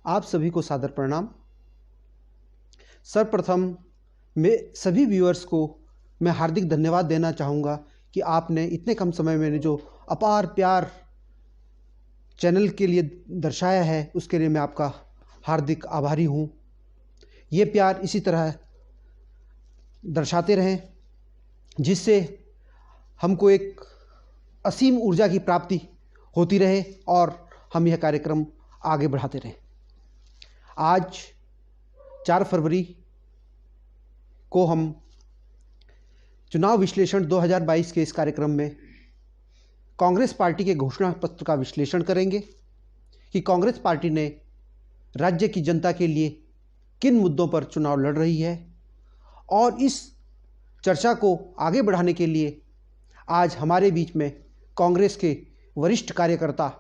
आप सभी को सादर प्रणाम। सर्वप्रथम मैं सभी व्यूअर्स को मैं हार्दिक धन्यवाद देना चाहूँगा कि आपने इतने कम समय में जो अपार प्यार चैनल के लिए दर्शाया है, उसके लिए मैं आपका हार्दिक आभारी हूँ। ये प्यार इसी तरह दर्शाते रहें, जिससे हमको एक असीम ऊर्जा की प्राप्ति होती रहे और हम यह कार्यक्रम आगे बढ़ाते रहें। आज 4 फरवरी को हम चुनाव विश्लेषण 2022 के इस कार्यक्रम में कांग्रेस पार्टी के घोषणा पत्र का विश्लेषण करेंगे कि कांग्रेस पार्टी ने राज्य की जनता के लिए किन मुद्दों पर चुनाव लड़ रही है। और इस चर्चा को आगे बढ़ाने के लिए आज हमारे बीच में कांग्रेस के वरिष्ठ कार्यकर्ता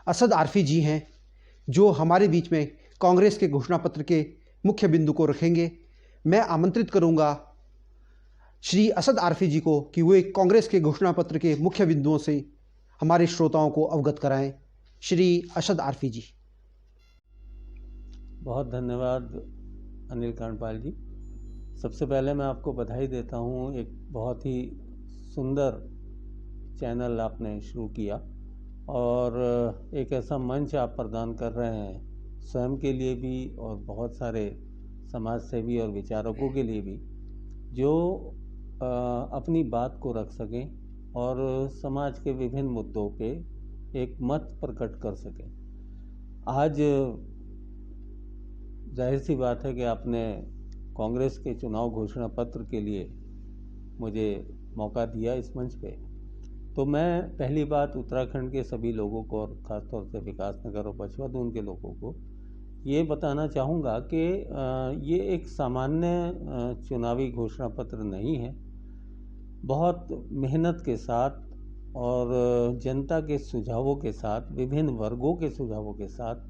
असद आरफी जी हैं, जो हमारे बीच में कांग्रेस के घोषणा पत्र के मुख्य बिंदु को रखेंगे। मैं आमंत्रित करूंगा श्री असद आरफी जी को कि वे कांग्रेस के घोषणा पत्र के मुख्य बिंदुओं से हमारे श्रोताओं को अवगत कराएं। श्री असद आरफी जी। बहुत धन्यवाद अनिल कांडपाल जी। सबसे पहले मैं आपको बधाई देता हूँ, एक बहुत ही सुंदर चैनल आपने शुरू किया और एक ऐसा मंच आप प्रदान कर रहे हैं स्वयं के लिए भी और बहुत सारे समाज सेवी और विचारकों के लिए भी, जो अपनी बात को रख सकें और समाज के विभिन्न मुद्दों पे एक मत प्रकट कर सकें। आज जाहिर सी बात है कि आपने कांग्रेस के चुनाव घोषणा पत्र के लिए मुझे मौका दिया इस मंच पे। तो मैं पहली बात उत्तराखंड के सभी लोगों को और ख़ासतौर से विकास नगर और पचमढ़ के लोगों को ये बताना चाहूँगा कि ये एक सामान्य चुनावी घोषणा पत्र नहीं है। बहुत मेहनत के साथ और जनता के सुझावों के साथ, विभिन्न वर्गों के सुझावों के साथ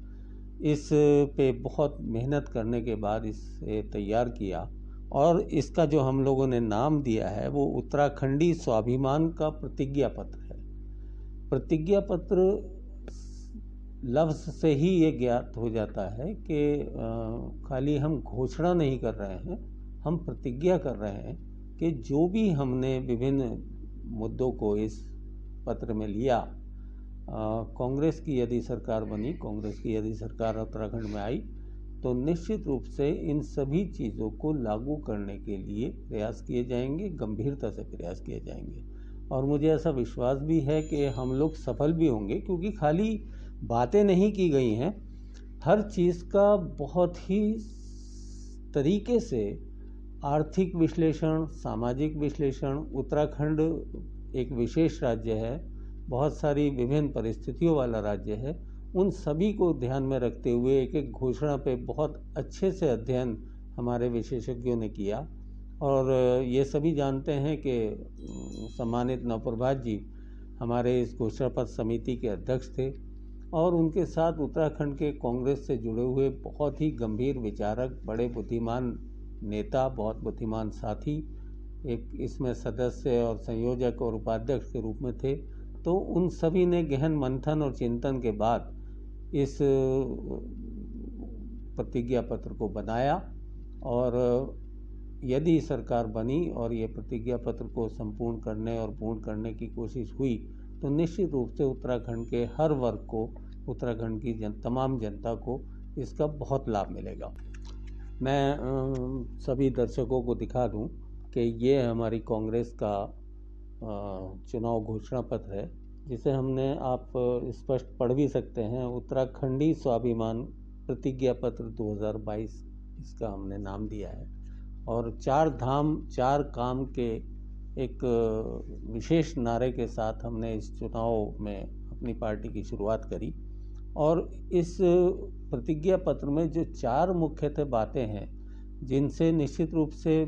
इस पे बहुत मेहनत करने के बाद इसे तैयार किया और इसका जो हम लोगों ने नाम दिया है वो उत्तराखंडी स्वाभिमान का प्रतिज्ञा पत्र है। प्रतिज्ञा पत्र लफ्ज़ से ही ये ज्ञात हो जाता है कि खाली हम घोषणा नहीं कर रहे हैं, हम प्रतिज्ञा कर रहे हैं कि जो भी हमने विभिन्न मुद्दों को इस पत्र में लिया, कांग्रेस की यदि सरकार बनी, कांग्रेस की यदि सरकार उत्तराखंड में आई, तो निश्चित रूप से इन सभी चीज़ों को लागू करने के लिए प्रयास किए जाएंगे, गंभीरता से प्रयास किए जाएंगे। और मुझे ऐसा विश्वास भी है कि हम लोग सफल भी होंगे, क्योंकि खाली बातें नहीं की गई हैं, हर चीज़ का बहुत ही तरीके से आर्थिक विश्लेषण, सामाजिक विश्लेषण। उत्तराखंड एक विशेष राज्य है, बहुत सारी विभिन्न परिस्थितियों वाला राज्य है, उन सभी को ध्यान में रखते हुए एक एक घोषणा पे बहुत अच्छे से अध्ययन हमारे विशेषज्ञों ने किया। और ये सभी जानते हैं कि सम्मानित नवप्रभात जी हमारे इस घोषणा पत्र समिति के अध्यक्ष थे और उनके साथ उत्तराखंड के कांग्रेस से जुड़े हुए बहुत ही गंभीर विचारक, बड़े बुद्धिमान नेता, बहुत बुद्धिमान साथी एक इसमें सदस्य और संयोजक और उपाध्यक्ष के रूप में थे। तो उन सभी ने गहन मंथन और चिंतन के बाद इस प्रतिज्ञा पत्र को बनाया और यदि सरकार बनी और ये प्रतिज्ञा पत्र को संपूर्ण करने और पूर्ण करने की कोशिश हुई, तो निश्चित रूप से उत्तराखंड के हर वर्ग को, उत्तराखंड की तमाम जनता को इसका बहुत लाभ मिलेगा। मैं सभी दर्शकों को दिखा दूं कि ये हमारी कांग्रेस का चुनाव घोषणा पत्र है, जिसे हमने, आप स्पष्ट पढ़ भी सकते हैं, उत्तराखंडी स्वाभिमान प्रतिज्ञा पत्र 2022 इसका हमने नाम दिया है। और 4 धाम 4 काम के एक विशेष नारे के साथ हमने इस चुनाव में अपनी पार्टी की शुरुआत करी। और इस प्रतिज्ञा पत्र में जो 4 मुख्यतः बातें हैं, जिनसे निश्चित रूप से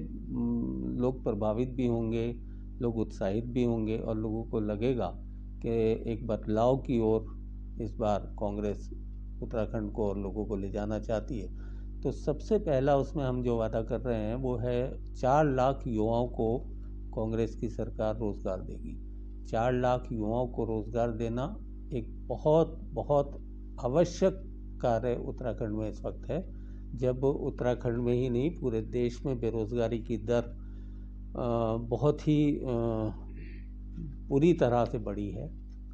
लोग प्रभावित भी होंगे, लोग उत्साहित भी होंगे और लोगों को लगेगा कि एक बदलाव की ओर इस बार कांग्रेस उत्तराखंड को और लोगों को ले जाना चाहती है। तो सबसे पहला उसमें हम जो वादा कर रहे हैं वो है 4 लाख युवाओं को कांग्रेस की सरकार रोज़गार देगी। 4 लाख युवाओं को रोज़गार देना एक बहुत बहुत आवश्यक कार्य उत्तराखंड में इस वक्त है, जब उत्तराखंड में ही नहीं पूरे देश में बेरोजगारी की दर बहुत ही बुरी तरह से बढ़ी है।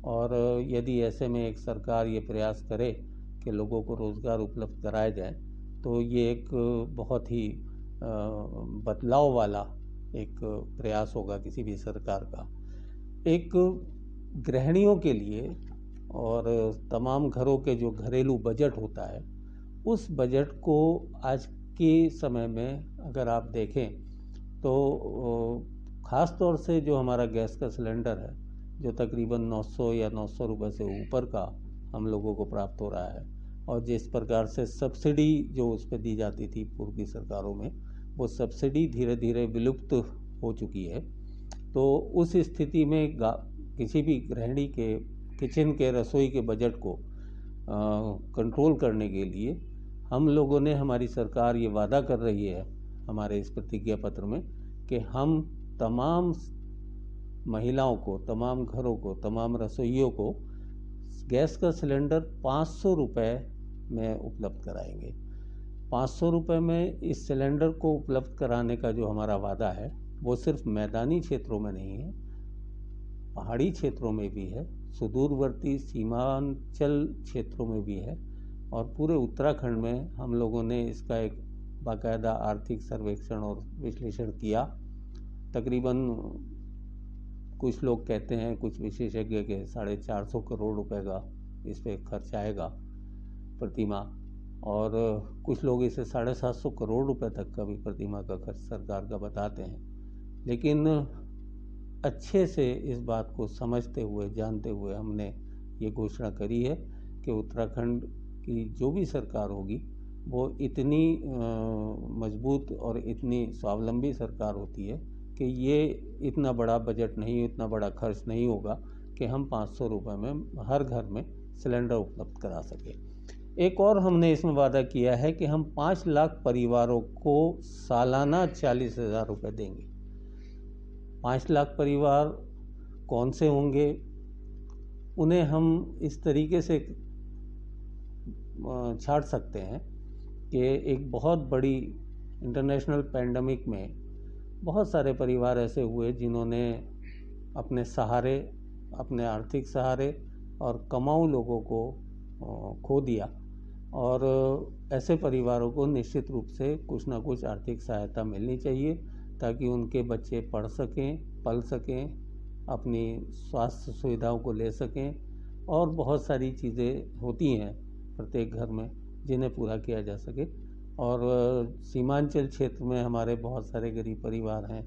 और यदि ऐसे में एक सरकार ये प्रयास करे कि लोगों को रोज़गार उपलब्ध कराया जाए, तो ये एक बहुत ही बदलाव वाला एक प्रयास होगा किसी भी सरकार का। एक गृहिणियों के लिए और तमाम घरों के जो घरेलू बजट होता है, उस बजट को आज के समय में अगर आप देखें तो ख़ास तौर से जो हमारा गैस का सिलेंडर है, जो तकरीबन 900 या 900 रुपये से ऊपर का हम लोगों को प्राप्त हो रहा है, और जिस प्रकार से सब्सिडी जो उस पर दी जाती थी पूर्व की सरकारों में, वो सब्सिडी धीरे धीरे विलुप्त हो चुकी है। तो उस स्थिति में किसी भी गृहिणी के किचन के रसोई के बजट को कंट्रोल करने के लिए हम लोगों ने, हमारी सरकार ये वादा कर रही है हमारे इस प्रतिज्ञा पत्र में कि हम तमाम महिलाओं को, तमाम घरों को, तमाम रसोइयों को गैस का सिलेंडर 500 रुपये में उपलब्ध कराएंगे। 500 रुपये में इस सिलेंडर को उपलब्ध कराने का जो हमारा वादा है, वो सिर्फ मैदानी क्षेत्रों में नहीं है, पहाड़ी क्षेत्रों में भी है, सुदूरवर्ती सीमांचल क्षेत्रों में भी है, और पूरे उत्तराखंड में हम लोगों ने इसका एक बाकायदा आर्थिक सर्वेक्षण और विश्लेषण किया। तकरीबन कुछ लोग कहते हैं, कुछ विशेषज्ञ के 450 करोड़ रुपए का इस पे खर्च आएगा प्रतिमाह, और कुछ लोग इसे 750 करोड़ रुपए तक का भी प्रतिमाह का खर्च सरकार का बताते हैं। लेकिन अच्छे से इस बात को समझते हुए, जानते हुए हमने ये घोषणा करी है कि उत्तराखंड की जो भी सरकार होगी वो इतनी मजबूत और इतनी स्वावलंबी सरकार होती है कि ये इतना बड़ा बजट नहीं, इतना बड़ा खर्च नहीं होगा कि हम 500 रुपये में हर घर में सिलेंडर उपलब्ध करा सके। एक और हमने इसमें वादा किया है कि हम 5 लाख परिवारों को सालाना 40,000 रुपये देंगे। 5 लाख परिवार कौन से होंगे, उन्हें हम इस तरीके से छांट सकते हैं कि एक बहुत बड़ी इंटरनेशनल पैंडमिक में बहुत सारे परिवार ऐसे हुए जिन्होंने अपने सहारे, अपने आर्थिक सहारे और कमाऊ लोगों को खो दिया, और ऐसे परिवारों को निश्चित रूप से कुछ ना कुछ आर्थिक सहायता मिलनी चाहिए ताकि उनके बच्चे पढ़ सकें, पल सकें, अपनी स्वास्थ्य सुविधाओं को ले सकें, और बहुत सारी चीज़ें होती हैं प्रत्येक घर में जिन्हें पूरा किया जा सके। और सीमांचल क्षेत्र में हमारे बहुत सारे गरीब परिवार हैं,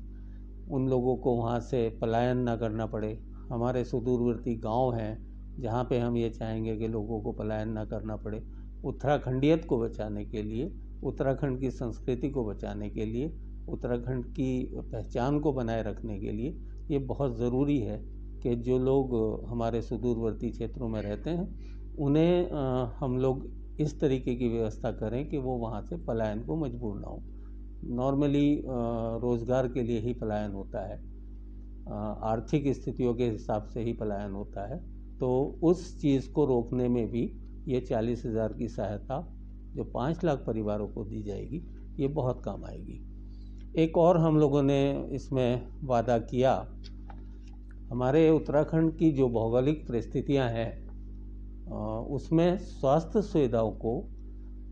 उन लोगों को वहाँ से पलायन ना करना पड़े। हमारे सुदूरवर्ती गांव हैं जहाँ पे हम ये चाहेंगे कि लोगों को पलायन ना करना पड़े। उत्तराखंडियत को बचाने के लिए, उत्तराखंड की संस्कृति को बचाने के लिए, उत्तराखंड की पहचान को बनाए रखने के लिए ये बहुत ज़रूरी है कि जो लोग हमारे सुदूरवर्ती क्षेत्रों में रहते हैं उन्हें हम लोग इस तरीके की व्यवस्था करें कि वो वहाँ से पलायन को मजबूर ना हो। नॉर्मली रोज़गार के लिए ही पलायन होता है, आर्थिक स्थितियों के हिसाब से ही पलायन होता है। तो उस चीज़ को रोकने में भी ये 40,000 की सहायता जो 5 लाख परिवारों को दी जाएगी, ये बहुत काम आएगी। एक और हम लोगों ने इसमें वादा किया, हमारे उत्तराखंड की जो भौगोलिक परिस्थितियां हैं उसमें स्वास्थ्य सुविधाओं को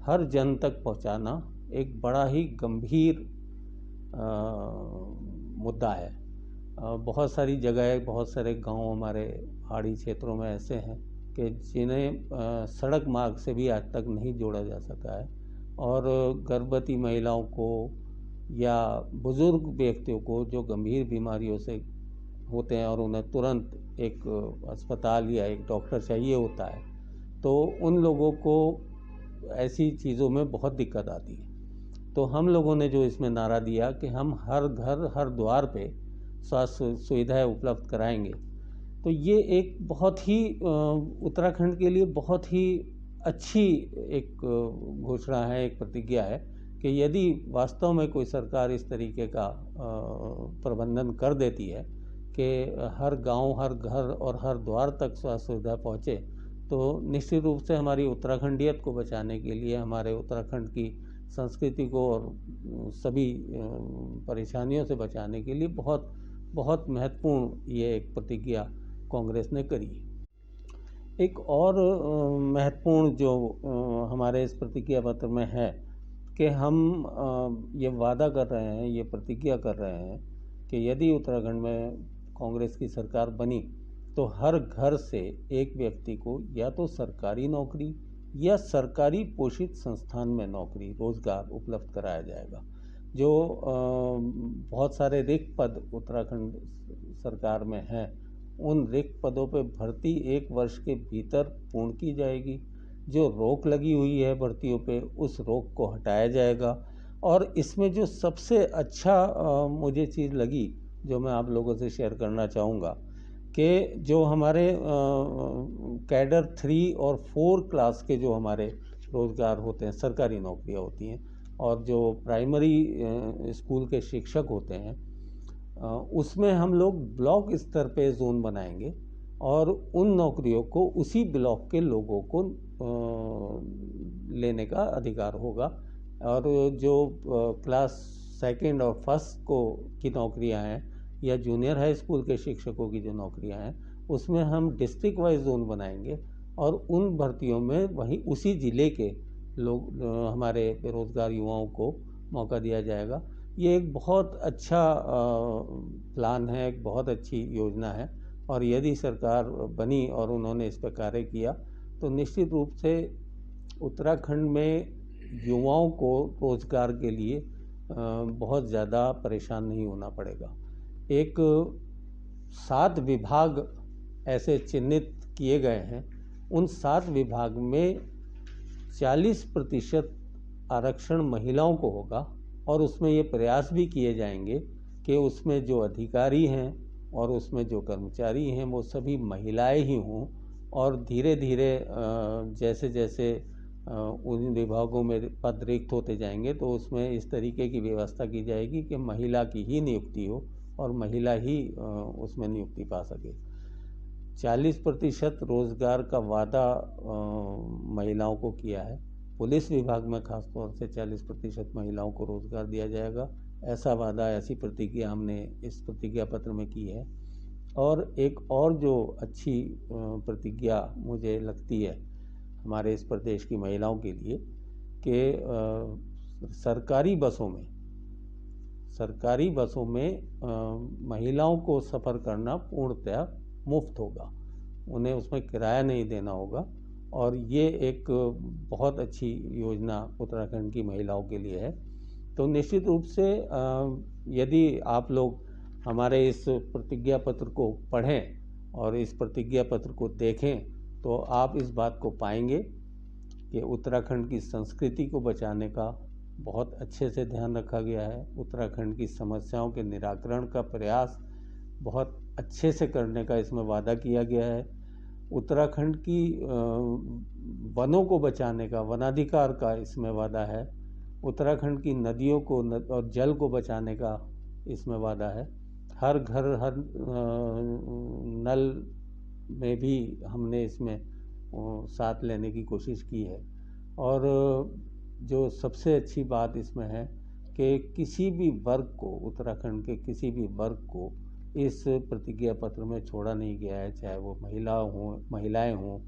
हर जन तक पहुंचाना एक बड़ा ही गंभीर मुद्दा है। बहुत सारी जगह, बहुत सारे गांव हमारे पहाड़ी क्षेत्रों में ऐसे हैं कि जिन्हें सड़क मार्ग से भी आज तक नहीं जोड़ा जा सका है, और गर्भवती महिलाओं को या बुज़ुर्ग व्यक्तियों को जो गंभीर बीमारियों से होते हैं और उन्हें तुरंत एक अस्पताल या एक डॉक्टर चाहिए होता है, तो उन लोगों को ऐसी चीज़ों में बहुत दिक्कत आती है। तो हम लोगों ने जो इसमें नारा दिया कि हम हर घर, हर द्वार पे स्वास्थ्य सुविधाएं उपलब्ध कराएंगे, तो ये एक बहुत ही उत्तराखंड के लिए बहुत ही अच्छी एक घोषणा है, एक प्रतिज्ञा है कि यदि वास्तव में कोई सरकार इस तरीके का प्रबंधन कर देती है कि हर गांव, हर घर और हर द्वार तक स्वास्थ्य सुविधा पहुँचे, तो निश्चित रूप से हमारी उत्तराखंडियत को बचाने के लिए, हमारे उत्तराखंड की संस्कृति को और सभी परेशानियों से बचाने के लिए बहुत बहुत महत्वपूर्ण ये एक प्रतिज्ञा कांग्रेस ने करी। एक और महत्वपूर्ण जो हमारे इस प्रतिज्ञा पत्र में है कि हम ये वादा कर रहे हैं, ये प्रतिज्ञा कर रहे हैं कि यदि उत्तराखंड में कांग्रेस की सरकार बनी तो हर घर से एक व्यक्ति को या तो सरकारी नौकरी या सरकारी पोषित संस्थान में नौकरी, रोजगार उपलब्ध कराया जाएगा। जो बहुत सारे रिक्त पद उत्तराखंड सरकार में हैं, उन रिक्त पदों पे भर्ती 1 वर्ष के भीतर पूर्ण की जाएगी। जो रोक लगी हुई है भर्तियों पे, उस रोक को हटाया जाएगा। और इसमें जो सबसे अच्छा मुझे चीज़ लगी, जो मैं आप लोगों से शेयर करना चाहूँगा, कि जो हमारे कैडर 3 और 4 क्लास के जो हमारे रोज़गार होते हैं, सरकारी नौकरियाँ होती हैं, और जो प्राइमरी स्कूल के शिक्षक होते हैं, उसमें हम लोग ब्लॉक स्तर पे जोन बनाएंगे और उन नौकरियों को उसी ब्लॉक के लोगों को लेने का अधिकार होगा। और जो क्लास 2 और 1 की नौकरियां हैं या जूनियर हाई स्कूल के शिक्षकों की जो नौकरियां हैं, उसमें हम डिस्ट्रिक्ट वाइज जोन बनाएंगे और उन भर्तियों में वहीं उसी ज़िले के लोग, हमारे बेरोज़गार युवाओं को मौका दिया जाएगा। ये एक बहुत अच्छा प्लान है, एक बहुत अच्छी योजना है, और यदि सरकार बनी और उन्होंने इस पर कार्य किया तो निश्चित रूप से उत्तराखंड में युवाओं को रोज़गार के लिए बहुत ज़्यादा परेशान नहीं होना पड़ेगा। एक 7 विभाग ऐसे चिन्हित किए गए हैं, उन 7 विभाग में 40% आरक्षण महिलाओं को होगा, और उसमें ये प्रयास भी किए जाएंगे कि उसमें जो अधिकारी हैं और उसमें जो कर्मचारी हैं वो सभी महिलाएं ही हों। और धीरे धीरे जैसे जैसे उन विभागों में पद रिक्त होते जाएंगे तो उसमें इस तरीके की व्यवस्था की जाएगी कि महिला की ही नियुक्ति हो और महिला ही उसमें नियुक्ति पा सके। 40% रोज़गार का वादा महिलाओं को किया है। पुलिस विभाग में खासतौर से 40% महिलाओं को रोज़गार दिया जाएगा, ऐसा वादा, ऐसी प्रतिज्ञा हमने इस प्रतिज्ञा पत्र में की है। और एक और जो अच्छी प्रतिज्ञा मुझे लगती है हमारे इस प्रदेश की महिलाओं के लिए, कि सरकारी बसों में महिलाओं को सफ़र करना पूर्णतः मुफ्त होगा, उन्हें उसमें किराया नहीं देना होगा। और ये एक बहुत अच्छी योजना उत्तराखंड की महिलाओं के लिए है। तो निश्चित रूप से यदि आप लोग हमारे इस प्रतिज्ञा पत्र को पढ़ें और इस प्रतिज्ञा पत्र को देखें तो आप इस बात को पाएंगे कि उत्तराखंड की संस्कृति को बचाने का बहुत अच्छे से ध्यान रखा गया है। उत्तराखंड की समस्याओं के निराकरण का प्रयास बहुत अच्छे से करने का इसमें वादा किया गया है। उत्तराखंड की वनों को बचाने का, वनाधिकार का इसमें वादा है। उत्तराखंड की नदियों को और जल को बचाने का इसमें वादा है। हर घर, हर नल में भी हमने इसमें साथ लेने की कोशिश की है। और जो सबसे अच्छी बात इसमें है कि किसी भी वर्ग को, उत्तराखंड के किसी भी वर्ग को इस प्रतिज्ञा पत्र में छोड़ा नहीं गया है, चाहे वो महिलाएं हों,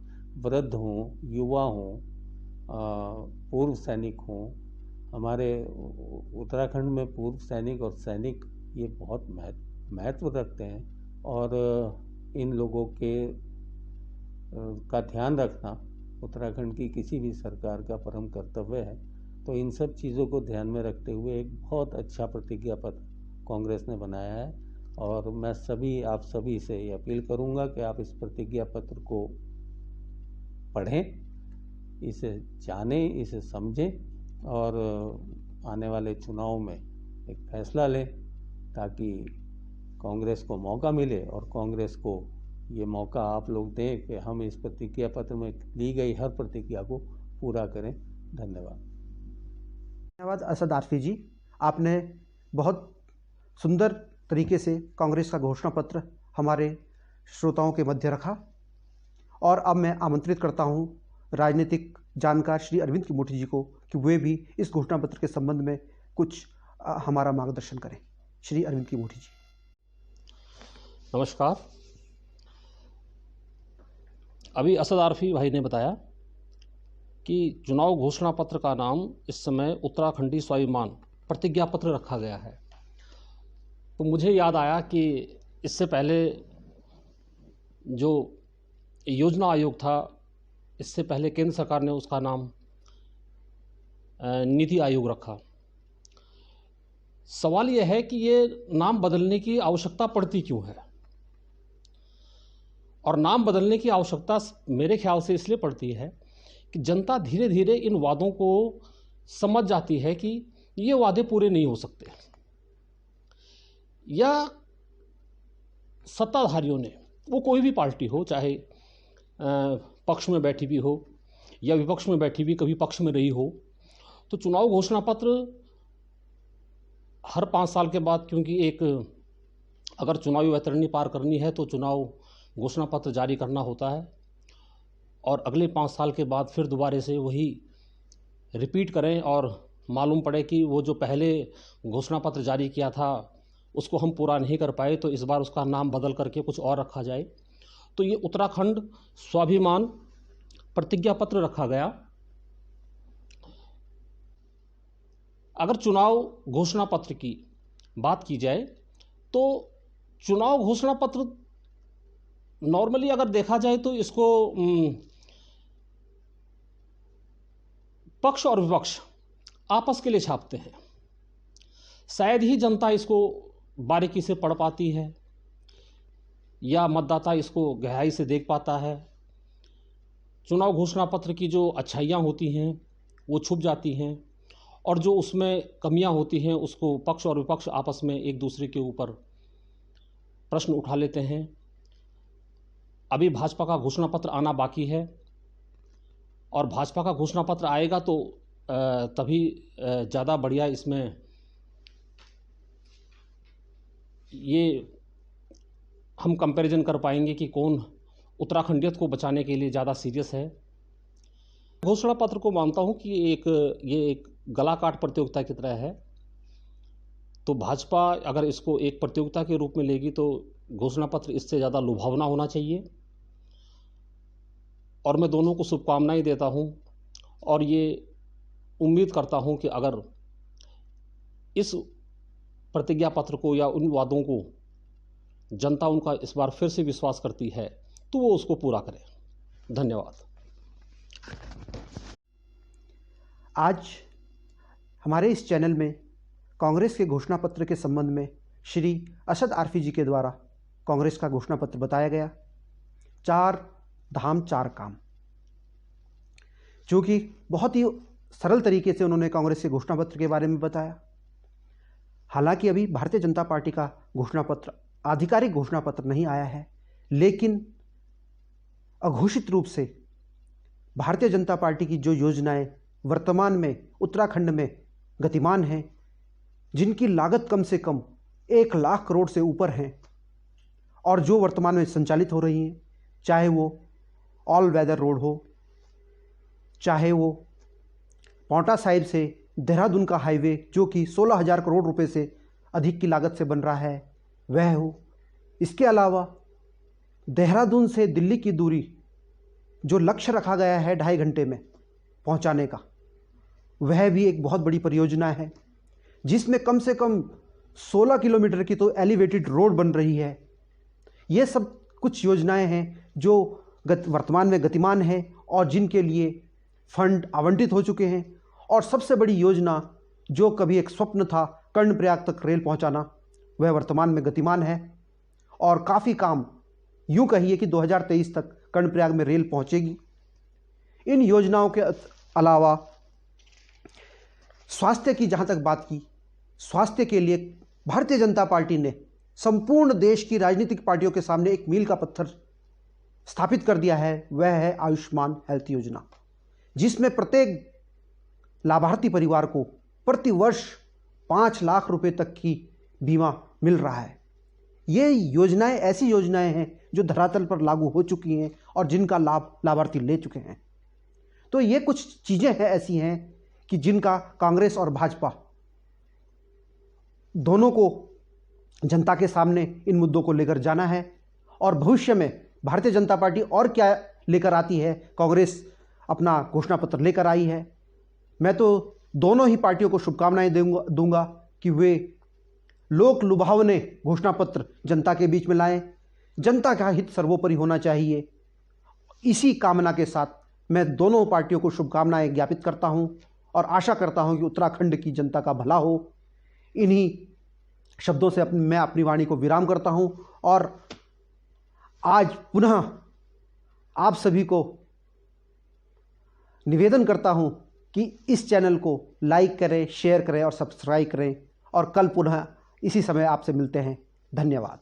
वृद्ध हों, युवा हों, पूर्व सैनिक हों। हमारे उत्तराखंड में पूर्व सैनिक और सैनिक ये बहुत महत्व रखते हैं, और इन लोगों का ध्यान रखना उत्तराखंड की किसी भी सरकार का परम कर्तव्य है। तो इन सब चीज़ों को ध्यान में रखते हुए एक बहुत अच्छा प्रतिज्ञा पत्र कांग्रेस ने बनाया है। और मैं आप सभी से ये अपील करूंगा कि आप इस प्रतिज्ञा पत्र को पढ़ें, इसे जानें, इसे समझें और आने वाले चुनाव में एक फैसला लें, ताकि कांग्रेस को मौका मिले और कांग्रेस को ये मौका आप लोग दें कि हम इस प्रतिज्ञा पत्र में दी गई हर प्रतिज्ञा को पूरा करें। धन्यवाद असद आरफी जी, आपने बहुत सुंदर तरीके से कांग्रेस का घोषणा पत्र हमारे श्रोताओं के मध्य रखा और अब मैं आमंत्रित करता हूं राजनीतिक जानकार श्री अरविंद त्रिमूर्ति जी को कि वे भी इस घोषणा पत्र के संबंध में कुछ हमारा मार्गदर्शन करें। श्री अरविंद त्रिमूर्ति जी। नमस्कार। अभी असद आरफी भाई ने बताया कि चुनाव घोषणा पत्र का नाम इस समय उत्तराखंडी स्वाभिमान प्रतिज्ञा पत्र रखा गया है। तो मुझे याद आया कि इससे पहले जो योजना आयोग था, इससे पहले केंद्र सरकार ने उसका नाम नीति आयोग रखा। सवाल यह है कि ये नाम बदलने की आवश्यकता पड़ती क्यों है? और नाम बदलने की आवश्यकता मेरे ख्याल से इसलिए पड़ती है कि जनता धीरे धीरे इन वादों को समझ जाती है कि ये वादे पूरे नहीं हो सकते, या सत्ताधारियों ने, वो कोई भी पार्टी हो, चाहे पक्ष में बैठी भी हो या विपक्ष में बैठी भी कभी पक्ष में रही हो, तो चुनाव घोषणा पत्र हर 5 साल के बाद, क्योंकि एक अगर चुनावी वैतरणी पार करनी है तो चुनाव घोषणा पत्र जारी करना होता है, और अगले 5 साल के बाद फिर दोबारा से वही रिपीट करें और मालूम पड़े कि वो जो पहले घोषणा पत्र जारी किया था उसको हम पूरा नहीं कर पाए, तो इस बार उसका नाम बदल करके कुछ और रखा जाए। तो ये उत्तराखंड स्वाभिमान प्रतिज्ञा पत्र रखा गया। अगर चुनाव घोषणा पत्र की बात की जाए तो चुनाव घोषणा पत्र नॉर्मली अगर देखा जाए तो इसको पक्ष और विपक्ष आपस के लिए छापते हैं। शायद ही जनता इसको बारीकी से पढ़ पाती है या मतदाता इसको गहराई से देख पाता है। चुनाव घोषणा पत्र की जो अच्छाइयाँ होती हैं वो छुप जाती हैं, और जो उसमें कमियां होती हैं उसको पक्ष और विपक्ष आपस में एक दूसरे के ऊपर प्रश्न उठा लेते हैं। अभी भाजपा का घोषणा पत्र आना बाकी है, और भाजपा का घोषणा पत्र आएगा तो तभी ज़्यादा बढ़िया इसमें ये हम कंपैरिजन कर पाएंगे कि कौन उत्तराखंडियत को बचाने के लिए ज़्यादा सीरियस है। घोषणा पत्र को मानता हूँ कि ये एक गला काट प्रतियोगिता की तरह है। तो भाजपा अगर इसको एक प्रतियोगिता के रूप में लेगी तो घोषणा पत्र इससे ज़्यादा लुभावना होना चाहिए, और मैं दोनों को शुभकामनाएं देता हूं, और ये उम्मीद करता हूं कि अगर इस प्रतिज्ञा पत्र को या उन वादों को जनता उनका इस बार फिर से विश्वास करती है तो वो उसको पूरा करे। धन्यवाद। आज हमारे इस चैनल में कांग्रेस के घोषणा पत्र के संबंध में श्री असद आरफी जी के द्वारा कांग्रेस का घोषणा पत्र बताया गया। 4 धाम 4 काम, जो कि बहुत ही सरल तरीके से उन्होंने कांग्रेस के घोषणा पत्र के बारे में बताया। हालांकि अभी भारतीय जनता पार्टी का घोषणा पत्र, आधिकारिक घोषणा पत्र नहीं आया है, लेकिन अघोषित रूप से भारतीय जनता पार्टी की जो योजनाएं वर्तमान में उत्तराखंड में गतिमान हैं, जिनकी लागत कम से कम 1 लाख करोड़ से ऊपर हैं और जो वर्तमान में संचालित हो रही हैं, चाहे वो ऑल वेदर रोड हो, चाहे वो पांवटा साहिब से देहरादून का हाईवे जो कि 16,000 करोड़ रुपए से अधिक की लागत से बन रहा है वह हो। इसके अलावा देहरादून से दिल्ली की दूरी जो लक्ष्य रखा गया है 2.5 घंटे में पहुंचाने का, वह भी एक बहुत बड़ी परियोजना है, जिसमें कम से कम 16 किलोमीटर की तो एलिवेटेड रोड बन रही है। ये सब कुछ योजनाएं हैं जो वर्तमान में गतिमान हैं और जिनके लिए फंड आवंटित हो चुके हैं। और सबसे बड़ी योजना जो कभी एक स्वप्न था, कर्णप्रयाग तक रेल पहुंचाना, वह वर्तमान में गतिमान है और काफ़ी काम, यूँ कहिए कि 2023 तक कर्णप्रयाग में रेल पहुंचेगी। इन योजनाओं के अलावा स्वास्थ्य की जहाँ तक बात की, स्वास्थ्य के लिए भारतीय जनता पार्टी ने संपूर्ण देश की राजनीतिक पार्टियों के सामने एक मील का पत्थर स्थापित कर दिया है। वह है आयुष्मान हेल्थ योजना, जिसमें प्रत्येक लाभार्थी परिवार को प्रति वर्ष 5 लाख रुपए तक की बीमा मिल रहा है। ये योजनाएं ऐसी योजनाएं हैं जो धरातल पर लागू हो चुकी हैं और जिनका लाभ लाभार्थी ले चुके हैं। तो ये कुछ चीज़ें हैं ऐसी हैं कि जिनका कांग्रेस और भाजपा दोनों को जनता के सामने इन मुद्दों को लेकर जाना है और भविष्य में भारतीय जनता पार्टी और क्या लेकर आती है। कांग्रेस अपना घोषणा पत्र लेकर आई है। मैं तो दोनों ही पार्टियों को शुभकामनाएं दूंगा कि वे लोक लुभावने घोषणा पत्र जनता के बीच में लाएं। जनता का हित सर्वोपरि होना चाहिए। इसी कामना के साथ मैं दोनों पार्टियों को शुभकामनाएं ज्ञापित करता हूं और आशा करता हूं कि उत्तराखंड की जनता का भला हो। इन्हीं शब्दों से मैं अपनी वाणी को विराम करता हूं और आज पुनः आप सभी को निवेदन करता हूं कि इस चैनल को लाइक करें, शेयर करें और सब्सक्राइब करें और कल पुनः इसी समय आपसे मिलते हैं। धन्यवाद।